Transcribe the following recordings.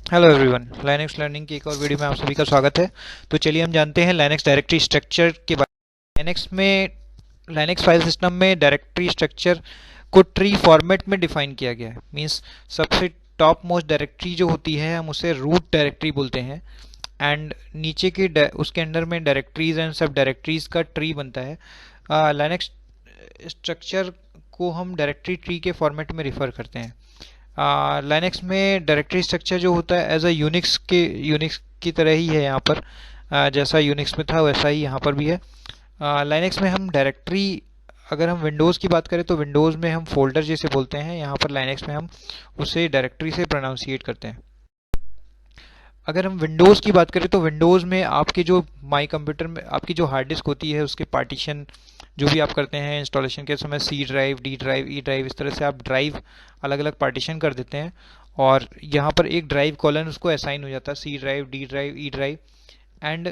Hello everyone, Linux learning की एक और वीडियो में आप सभी का स्वागत है। तो चलिए हम जानते हैं लाइनक्स डायरेक्टरी स्ट्रक्चर के बारे में। लाइनक्स फाइल सिस्टम में डायरेक्टरी स्ट्रक्चर को ट्री फॉर्मेट में डिफाइन किया गया है। मींस सबसे टॉप मोस्ट डायरेक्टरी जो होती है हम उसे रूट डायरेक्टरी बोलते हैं। एंड नीचे के उसके अंदर में डायरेक्टरीज एंड सब डायरेक्टरीज का ट्री बनता है। लाइनक्स स्ट्रक्चर को हम डायरेक्टरी ट्री के फॉर्मेट में रिफ़र करते हैं। लाइनक्स में डायरेक्टरी स्ट्रक्चर जो होता है एज अ यूनिक्स की तरह ही है यहाँ पर। जैसा यूनिक्स में था वैसा ही यहाँ पर भी है। लाइनक्स में हम डायरेक्टरी, अगर हम विंडोज़ की बात करें तो विंडोज़ में हम फोल्डर जैसे बोलते हैं, यहाँ पर लाइनक्स में हम उसे डायरेक्टरी से प्रोनाउंसिएट करते हैं। अगर हम विंडोज़ की बात करें तो विंडोज़ में आपके जो माई कंप्यूटर में आपकी जो हार्ड डिस्क होती है उसके पार्टीशन जो भी आप करते हैं इंस्टॉलेशन के समय, C drive, D drive, E drive, इस तरह से आप ड्राइव अलग अलग पार्टीशन कर देते हैं। और यहाँ पर एक ड्राइव कॉलन उसको असाइन हो जाता है, C drive, D drive, E drive. And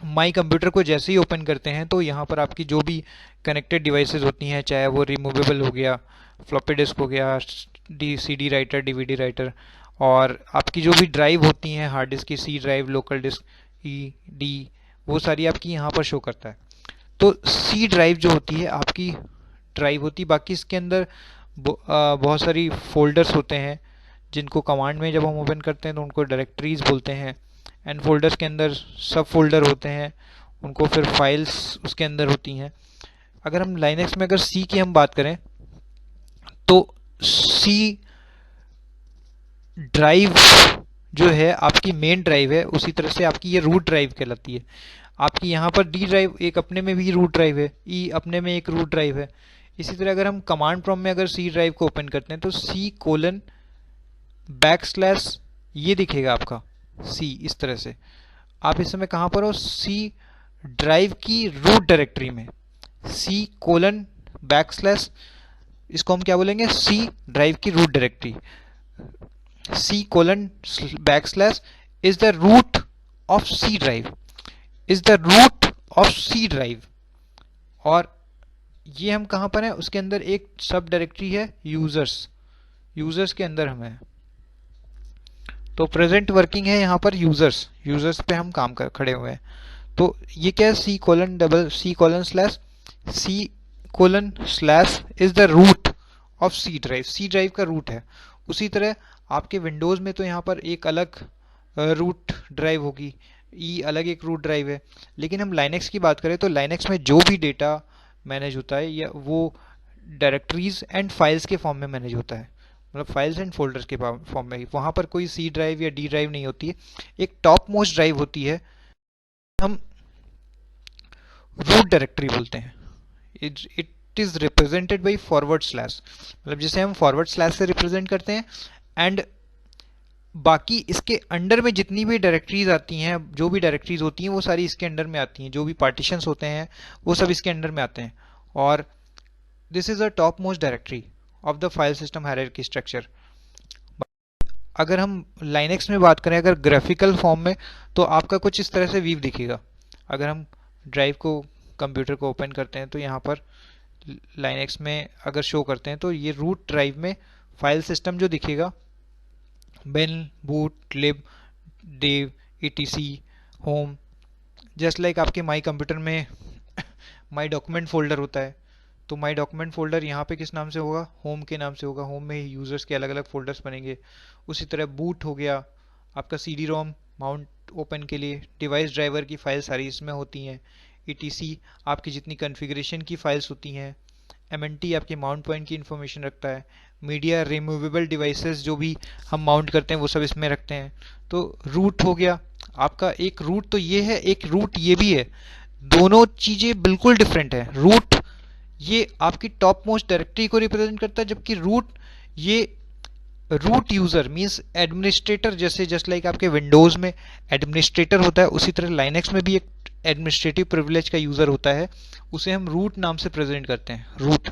my computer को जैसे ही ओपन करते हैं तो यहाँ पर आपकी जो भी कनेक्टेड डिवाइसेस होती हैं, चाहे वो रिमूवेबल हो गया, फ्लॉपी डिस्क हो गया, D C D writer, DVD writer, और आपकी जो भी ड्राइव होती हैं हार्ड डिस्क की, C drive, local disk, E D, वो सारी आपकी यहाँ पर शो करता है। तो सी ड्राइव जो होती है आपकी ड्राइव होती, बाकी इसके अंदर बहुत सारी फोल्डर्स होते हैं जिनको कमांड में जब हम ओपन करते हैं तो उनको डायरेक्टरीज बोलते हैं। एंड फोल्डर्स के अंदर सब फोल्डर होते हैं, उनको फिर फाइल्स उसके अंदर होती हैं। अगर हम लाइनक्स में अगर सी की हम बात करें तो सी ड्राइव जो है आपकी मेन ड्राइव है, उसी तरह से आपकी ये रूट ड्राइव कहलाती है। आपकी यहाँ पर डी ड्राइव एक अपने में भी रूट ड्राइव है, ई अपने में एक रूट ड्राइव है। इसी तरह अगर हम कमांड प्रॉम्प्ट में अगर सी ड्राइव को ओपन करते हैं तो सी कोलन बैक स्लैश ये दिखेगा आपका सी, इस तरह से। आप इस समय कहाँ पर हो? सी ड्राइव की रूट डायरेक्टरी में, सी कोलन बैक स्लैश, इसको हम क्या बोलेंगे? सी ड्राइव की root directory. C colon backslash is the root of C drive, is the root of C drive. और ये हम कहाँ पर हैं? उसके अंदर एक सब डायरेक्टरी है यूजर्स, यूजर्स के अंदर हम हैं। तो प्रेजेंट वर्किंग है यहाँ पर यूजर्स, यूजर्स पे हम काम कर खड़े हुए हैं। तो ये क्या है? C colon double C colon slash, C colon slash is the root of C drive, C drive का रूट है। उसी तरह आपके विंडोज़ में तो यहाँ पर एक अलग रूट ड्राइव होगी, ई अलग एक रूट ड्राइव है। लेकिन हम लाइनक्स की बात करें तो लाइनक्स में जो भी डेटा मैनेज होता है या वो डायरेक्टरीज एंड फाइल्स के फॉर्म में मैनेज होता है, मतलब फाइल्स एंड फोल्डर्स के फॉर्म में ही। वहाँ पर कोई सी ड्राइव या डी ड्राइव नहीं होती है। एक टॉप मोस्ट ड्राइव होती है, हम रूट डायरेक्टरी बोलते हैं। It is represented by forward slash, मतलब जिसे हम फॉरवर्ड स्लैश से रिप्रेजेंट करते हैं। एंड बाकी इसके अंडर में जितनी भी डायरेक्टरीज आती हैं, जो भी डायरेक्टरीज होती हैं वो सारी इसके अंडर में आती हैं, जो भी पार्टीशंस होते हैं वो सब इसके अंडर में आते हैं। और this is a top most directory of the file system hierarchy structure. अगर हम लाइनक्स में बात करें अगर ग्राफिकल फॉर्म में, तो आपका कुछ इस तरह से व्यू दिखेगा। अगर हम ड्राइव को, कंप्यूटर को ओपन करते हैं तो यहाँ पर लाइनक्स में अगर शो करते हैं तो ये रूट ड्राइव में फाइल सिस्टम जो दिखेगा, bin, boot, lib, dev, ETC, home, just like आपके माई कंप्यूटर में माई डॉक्यूमेंट फोल्डर होता है। तो माई डॉक्यूमेंट फोल्डर यहाँ पे किस नाम से होगा? होम के नाम से होगा। होम में ही यूज़र्स के अलग अलग फोल्डर्स बनेंगे। उसी तरह बूट हो गया आपका CD रोम माउंट ओपन के लिए, डिवाइस ड्राइवर की फाइल सारी इसमें होती हैं। ETC आपकी जितनी कॉन्फ़िगरेशन की फाइल्स होती हैं। MNT आपके माउंट पॉइंट की इन्फॉर्मेशन रखता है। मीडिया, रिमूवेबल डिवाइसेस जो भी हम माउंट करते हैं वो सब इसमें रखते हैं। तो रूट हो गया आपका, एक रूट तो ये है, एक रूट ये भी है। दोनों चीज़ें बिल्कुल डिफरेंट है। रूट ये आपकी टॉप मोस्ट डायरेक्टरी को रिप्रेजेंट करता है, जबकि रूट ये रूट यूज़र मींस एडमिनिस्ट्रेटर, जैसे जस्ट लाइक आपके विंडोज़ में एडमिनिस्ट्रेटर होता है, उसी तरह लाइनक्स में भी एक एडमिनिस्ट्रेटिव प्रिविलेज का यूज़र होता है, उसे हम रूट नाम से प्रेजेंट करते हैं। रूट,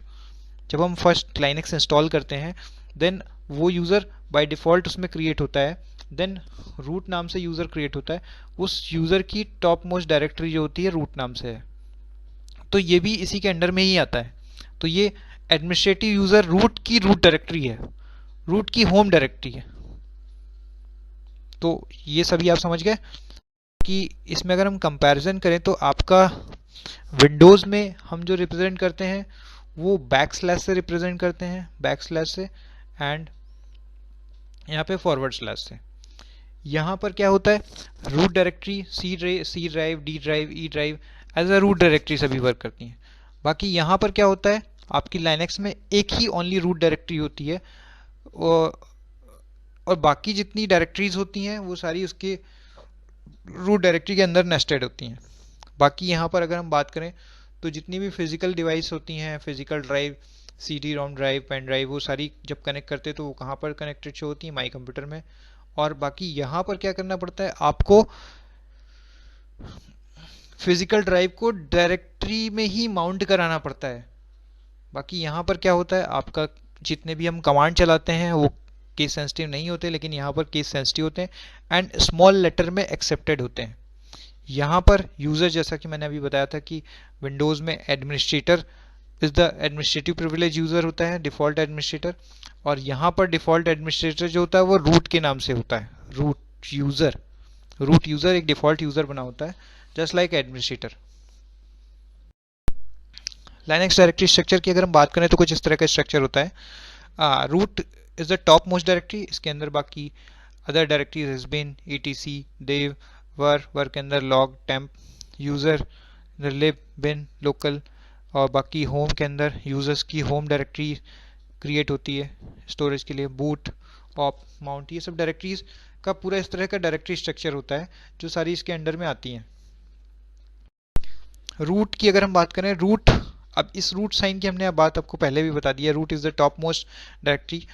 जब हम फर्स्ट लाइनक्स इंस्टॉल करते हैं देन वो यूज़र बाय डिफ़ॉल्ट उसमें क्रिएट होता है, देन रूट नाम से यूज़र क्रिएट होता है। उस यूज़र की टॉप मोस्ट डायरेक्टरी जो होती है रूट नाम से है। तो ये भी इसी के अंडर में ही आता है। तो ये एडमिनिस्ट्रेटिव यूज़र रूट की रूट डायरेक्टरी है, रूट की होम डायरेक्टरी है। तो ये सभी आप समझ गए कि इसमें अगर हम कंपैरिजन करें तो आपका विंडोज़ में हम जो रिप्रेजेंट करते हैं वो बैक स्लैश से रिप्रेजेंट करते हैं, बैक स्लैश से, एंड यहाँ पे फॉरवर्ड स्लैश से। यहाँ पर क्या होता है, root directory C drive, D drive, E drive as a root directory सभी वर्क करती हैं। बाकी यहाँ पर क्या होता है, आपकी लाइनक्स में एक ही ओनली रूट डायरेक्टरी होती है और बाकी जितनी डायरेक्टरीज होती हैं वो सारी उसके रूट डायरेक्टरी के अंदर नेस्टेड होती हैं। बाकी यहाँ पर अगर हम बात करें तो जितनी भी फिजिकल डिवाइस होती हैं, फिजिकल ड्राइव, CD रोम ड्राइव, पेन ड्राइव, वो सारी जब कनेक्ट करते हैं तो वो कहाँ पर कनेक्टेड शो होती है, माई कंप्यूटर में। और बाकी यहाँ पर क्या करना पड़ता है, आपको फिजिकल ड्राइव को डायरेक्टरी में ही माउंट कराना पड़ता है। बाकी यहाँ पर क्या होता है, आपका जितने भी हम कमांड चलाते हैं वो केस सेंसिटिव नहीं होते, लेकिन यहाँ पर केस सेंसिटिव होते हैं एंड स्मॉल लेटर में एक्सेप्टेड होते हैं। यहाँ पर यूज़र, जैसा कि मैंने अभी बताया था कि विंडोज़ में administrator is the administrative privilege user होता है, डिफ़ॉल्ट एडमिनिस्ट्रेटर, और यहाँ पर डिफ़ॉल्ट एडमिनिस्ट्रेटर जो होता है वो रूट के नाम से होता है, रूट यूज़र एक डिफ़ॉल्ट यूज़र बना होता है, just like administrator. Linux directory structure की अगर हम बात करें तो कुछ इस तरह का स्ट्रक्चर होता है। Root is the top most directory, इसके अंदर बाकी other directories has been, etc, dev, var के अंदर log, temp, user, lib, bin, local, और बाकी होम के अंदर यूज़र्स की होम डायरेक्टरी क्रिएट होती है स्टोरेज के लिए, बूट, ऑप, माउंट, ये सब डायरेक्टरीज का पूरा इस तरह का डायरेक्टरी स्ट्रक्चर होता है जो सारी इसके अंडर में आती हैं। रूट की अगर हम बात करें, रूट, अब इस रूट साइन की हमने बात आपको पहले भी बता दी है, root is the top most directory.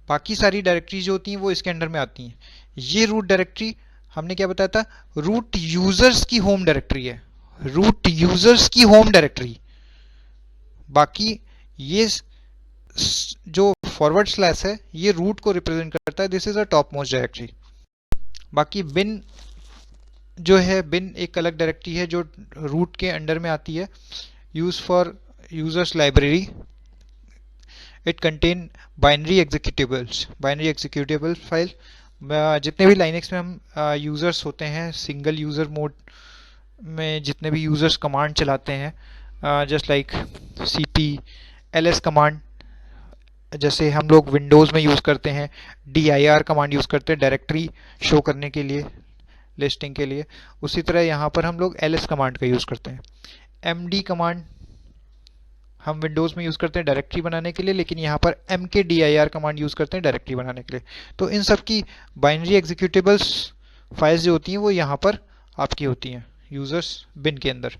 बाकी सारी डायरेक्टरी जो होती हैं वो इसके अंडर में आती हैं। ये रूट डायरेक्टरी हमने क्या बताया था, रूट यूजर्स की होम डायरेक्टरी है, रूट यूजर्स की होम डायरेक्टरी। बाकी ये जो फॉरवर्ड स्लैश है ये रूट को रिप्रेजेंट करता है, this is a top most directory. बाकी बिन जो है, बिन एक अलग डायरेक्टरी है जो रूट के अंडर में आती है, use for users library, it contain binary executable file. जितने भी लाइनक्स में हम यूज़र्स होते हैं, सिंगल यूज़र मोड में जितने भी यूज़र्स कमांड चलाते हैं, just like cp ls command, जैसे हम लोग विंडोज़ में यूज़ करते हैं dir कमांड यूज़ करते हैं डायरेक्टरी शो करने के लिए, लिस्टिंग के लिए, उसी तरह यहाँ पर हम लोग ls कमांड का यूज़ करते हैं। md कमांड हम विंडोज़ में यूज़ करते हैं डायरेक्टरी बनाने के लिए, लेकिन यहाँ पर mkdir कमांड यूज़ करते हैं डायरेक्टरी बनाने के लिए। तो इन सब की बाइनरी एग्जीक्यूटेबल्स फाइल्स जो होती हैं वो यहाँ पर आपकी होती हैं यूजर्स बिन के अंदर।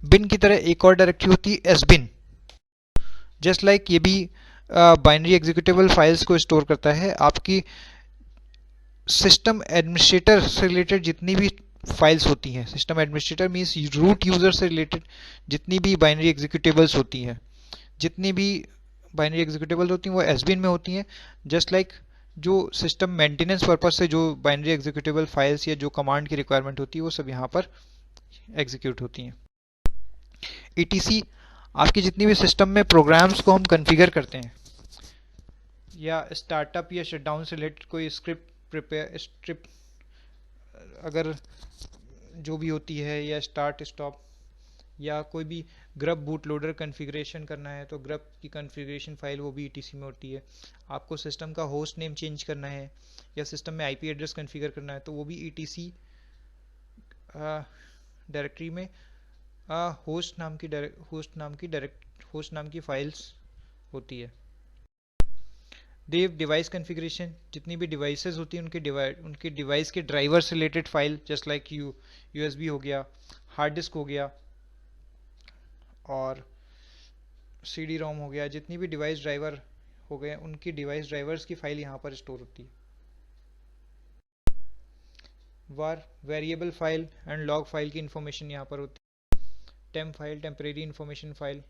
बिन की तरह एक और डायरेक्टरी होती है sbin, जस्ट लाइक ये भी बाइनरी एग्जीक्यूटेबल फाइल्स को स्टोर करता है। आपकी सिस्टम एडमिनिस्ट्रेटर से रिलेटेड जितनी भी फाइल्स होती हैं, system administrator means root user से रिलेटेड जितनी भी बाइनरी एग्जीक्यूटेबल्स होती हैं, जितनी भी बाइनरी एग्जीक्यूटेबल्स होती हैं वो sbin में होती हैं। जस्ट लाइक जो सिस्टम मेंटेनेंस पर्पज से जो बाइनरी एग्जीक्यूटेबल फाइल्स या जो कमांड की रिक्वायरमेंट होती है वो सब यहाँ पर एग्जीक्यूट होती हैं। etc आपकी जितनी भी सिस्टम में प्रोग्राम्स को हम कॉन्फ़िगर करते हैं, या स्टार्टअप या शटडाउन से रिलेटेड कोई स्क्रिप्ट अगर जो भी होती है, या स्टार्ट स्टॉप, या कोई भी ग्रब बूट लोडर कॉन्फ़िगरेशन करना है तो ग्रब की कॉन्फ़िगरेशन फाइल वो भी etc में होती है। आपको सिस्टम का होस्ट नेम चेंज करना है या सिस्टम में IP एड्रेस कॉन्फ़िगर करना है तो वो भी etc डायरेक्टरी में होस्ट नाम की फाइल्स होती है। डिवाइस कॉन्फ़िगरेशन, जितनी भी डिवाइसेस होती हैं उनके डिवाइस के ड्राइवर से related file, just like USB हो गया, हार्ड डिस्क हो गया, और CD रोम हो गया, जितनी भी डिवाइस ड्राइवर हो गए उनकी डिवाइस ड्राइवर्स की फाइल यहाँ पर स्टोर होती है। Variable file and log file की इंफॉर्मेशन यहाँ पर होती है। Temp file, temporary information file,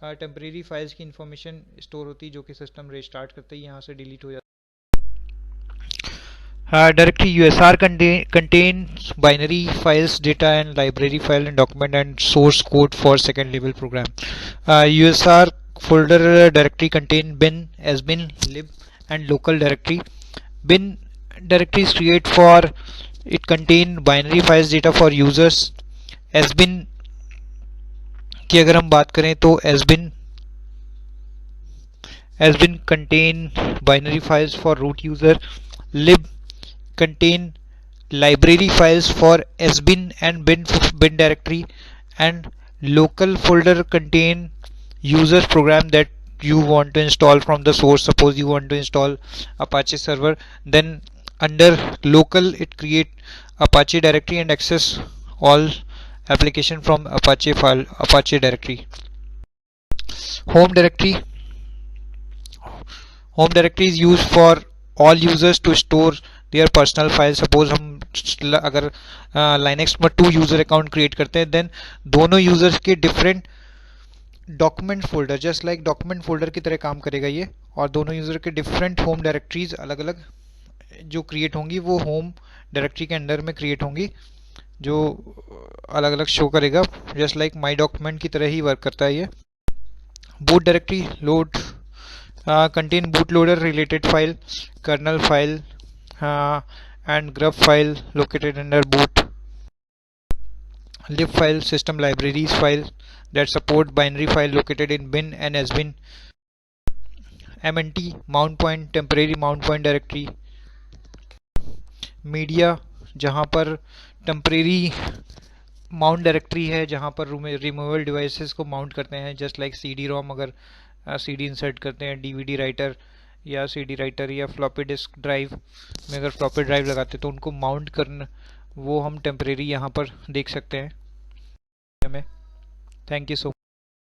temporary files की इंफॉर्मेशन स्टोर होती है जो कि सिस्टम रिस्टार्ट करते ही यहाँ से डिलीट हो जाती है। Directory USR contains binary files, data and library file and document and source code for second level program. USR folder directory contain bin, sbin, lib and local directory. bin directories create for it contain binary files data for users. sbin की अगर हम बात करें तो sbin contain binary files for root user. lib contain library files for sbin and bin directory, and local folder contain users program that you want to install from the source. Suppose you want to install Apache server, then under local it create Apache directory and access all application from Apache directory. home directory home directory is used for all users to store their personal files. Suppose हम अगर Linux में 2 user account create करते हैं, then दोनों users के different document folder, just like document folder की तरह काम करेगा ये, और दोनों यूजर के डिफरेंट होम डायरेक्टरीज अलग अलग जो क्रिएट होंगी वो होम डायरेक्टरी के अंदर में क्रिएट होंगी, जो अलग अलग शो करेगा, जस्ट लाइक माई डॉक्यूमेंट की तरह ही वर्क करता है ये. Boot directory load contain bootloader related file, kernel file, and grub file located under boot. lib file system libraries file that support binary file located in bin and sbin. mnt mount point temporary mount point directory. media जहाँ पर temporary mount directory है, जहाँ पर removable devices को mount करते हैं, just like CD रोम, अगर CD insert करते हैं, DVD राइटर या CD राइटर या फ्लॉपी डिस्क ड्राइव में अगर फ्लॉपी ड्राइव लगाते हैं तो उनको माउंट करना, वो हम टेम्परेरी यहाँ पर देख सकते हैं हमें. Thank you so